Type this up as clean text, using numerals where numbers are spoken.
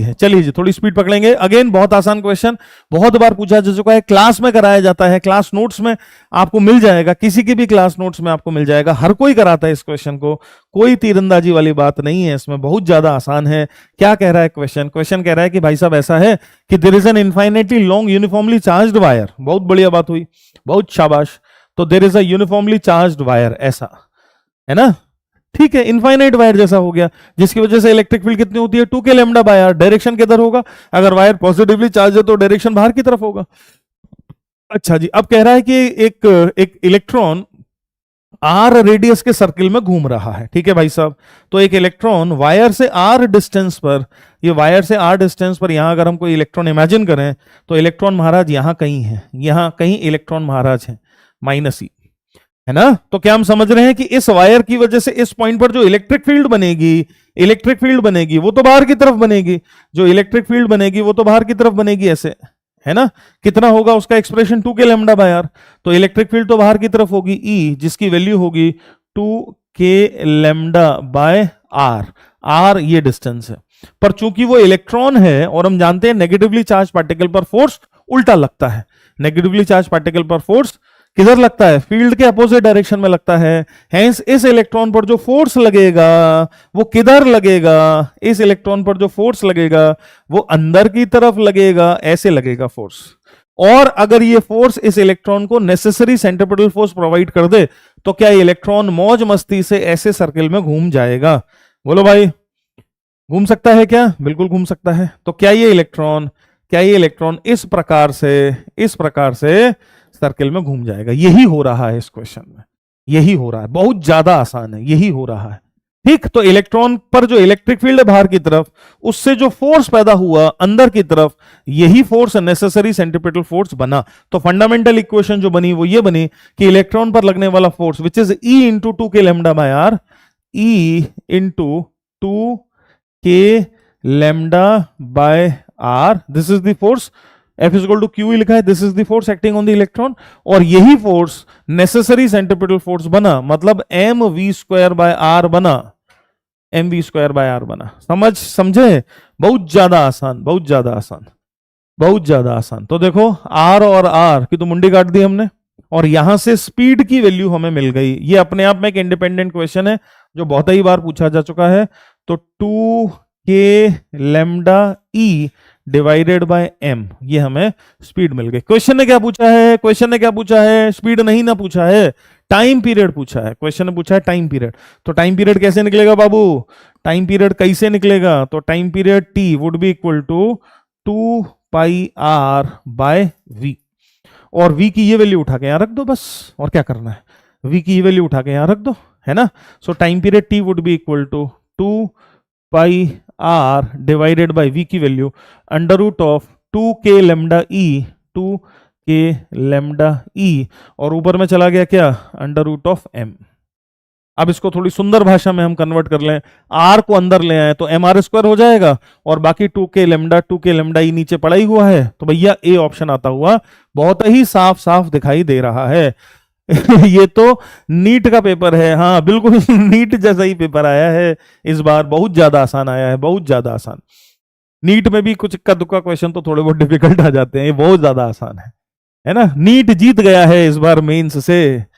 है। चलिए जी, थोड़ी स्पीड पकड़ेंगे। अगेन बहुत आसान क्वेश्चन, बहुत बार पूछा जा चुका है, क्लास में कराया जाता है, क्लास नोट्स में आपको मिल जाएगा, किसी की भी क्लास नोट्स में आपको मिल जाएगा, हर कोई कराता है इस क्वेश्चन को, कोई तीरंदाजी वाली बात नहीं है इसमें, बहुत ज्यादा आसान है। क्या कह रहा है क्वेश्चन? क्वेश्चन कह रहा है कि भाई साहब ऐसा है कि there is an infinitely long uniformly charged wire. बहुत बढ़िया बात हुई, बहुत शाबाश। तो there is a uniformly charged wire, ऐसा है ना, ठीक है, इनफाइनाइट वायर जैसा हो गया, जिसकी वजह से इलेक्ट्रिक फील्ड कितनी होती है? 2k lambda by are. Direction किधर होगा? अगर वायर पॉजिटिवली चार्ज है तो डायरेक्शन बाहर की तरफ होगा। अच्छा जी, अब कह रहा है कि एक इलेक्ट्रॉन आर रेडियस के सर्किल में घूम रहा है, ठीक है भाई साहब। तो एक इलेक्ट्रॉन वायर से आर डिस्टेंस पर, ये वायर से आर डिस्टेंस पर, यहां अगर हम कोई इलेक्ट्रॉन इमेजिन करें तो इलेक्ट्रॉन महाराज यहां कहीं है, यहां कहीं इलेक्ट्रॉन महाराज है, -e, है ना। तो क्या हम समझ रहे हैं कि इस वायर की वजह से इस पॉइंट पर जो इलेक्ट्रिक फील्ड बनेगी वो तो बाहर की तरफ बनेगी, जो इलेक्ट्रिक फील्ड बनेगी वो तो बाहर की तरफ बनेगी, ऐसे है ना। कितना होगा उसका expression? 2k lambda by R. तो इलेक्ट्रिक फील्ड तो बाहर की तरफ होगी, E, जिसकी वैल्यू होगी 2k lambda by R. R ये डिस्टेंस है, पर चूंकि वो इलेक्ट्रॉन है और हम जानते हैं नेगेटिवली चार्ज पार्टिकल पर फोर्स उल्टा लगता है, नेगेटिवली चार्ज पार्टिकल पर फोर्स किधर लगता है? फील्ड के अपोजिट डायरेक्शन में लगता है। हेंस इस इलेक्ट्रॉन पर जो फोर्स लगेगा वो किधर लगेगा? इस इलेक्ट्रॉन पर जो फोर्स लगेगा वो अंदर की तरफ लगेगा, ऐसे लगेगा फोर्स। और अगर ये फोर्स इस इलेक्ट्रॉन को नेसेसरी सेंट्रिपेटल फोर्स प्रोवाइड कर दे तो क्या इलेक्ट्रॉन मौज मस्ती से ऐसे सर्किल में घूम जाएगा? बोलो भाई, घूम सकता है क्या? बिल्कुल घूम सकता है। तो क्या ये इलेक्ट्रॉन इस प्रकार से सर्किल में घूम जाएगा? यही हो रहा है इस क्वेश्चन में, यही हो रहा है, बहुत ज्यादा आसान है, यही हो रहा है, ठीक। तो इलेक्ट्रॉन पर जो इलेक्ट्रिक फील्ड है बाहर की तरफ, उससे जो फोर्स पैदा हुआ अंदर की तरफ, यही फोर्स नेसेसरी सेंट्रिपेटल फोर्स बना। तो फंडामेंटल इक्वेशन जो बनी वो ये बनी कि इलेक्ट्रॉन पर लगने वाला force which is E into 2k lambda by R, E into 2k lambda by R, this is the force. F is equal to Q लिखा है, this is the force acting on the electron, और यही force necessary centripetal force बना, मतलब mv² bye are बना, mv² bye are बना। समझे? बहुत ज्यादा आसान, बहुत ज्यादा आसान, बहुत ज्यादा आसान। तो देखो R और R की तो मुंडी काट दी हमने, और यहां से स्पीड की वैल्यू हमें मिल गई। ये अपने आप में एक इंडिपेंडेंट क्वेश्चन है जो बहुत ही बार पूछा जा चुका है। तो 2k lambda E divided by m, ये हमें स्पीड मिल गई। क्वेश्चन ने क्या पूछा है? स्पीड नहीं ना पूछा है, टाइम पीरियड पूछा है। क्वेश्चन ने पूछा है टाइम पीरियड। तो टाइम पीरियड कैसे निकलेगा बाबू? टाइम पीरियड कैसे निकलेगा? तो time period t would be equal to 2 pi r by v, और v की ये वैल्यू उठा के यहां रख दो बस, और क्या करना है, v की ये वैल्यू उठा के यहां रख दो, है ना। So time period t would be equal to 2 pi r divided by v की value under root of 2k lambda e, और ऊपर में चला गया क्या? Under root of m। अब इसको थोड़ी सुंदर भाषा में हम कन्वर्ट कर लें, r को अंदर ले आए तो mr² हो जाएगा, और बाकी 2k लैम्डा e नीचे पड़ा ही हुआ है, तो भैया ए ऑप्शन आता हुआ बहुत ही साफ साफ दिखाई दे रहा है। ये तो नीट का पेपर है, हाँ बिल्कुल नीट जैसा ही पेपर आया है इस बार, बहुत ज्यादा आसान आया है, बहुत ज्यादा आसान। नीट में भी कुछ इक्का दुक्का क्वेश्चन तो थोड़े बहुत डिफिकल्ट आ जाते हैं, ये बहुत ज्यादा आसान है ना। नीट जीत गया है इस बार मेंस से,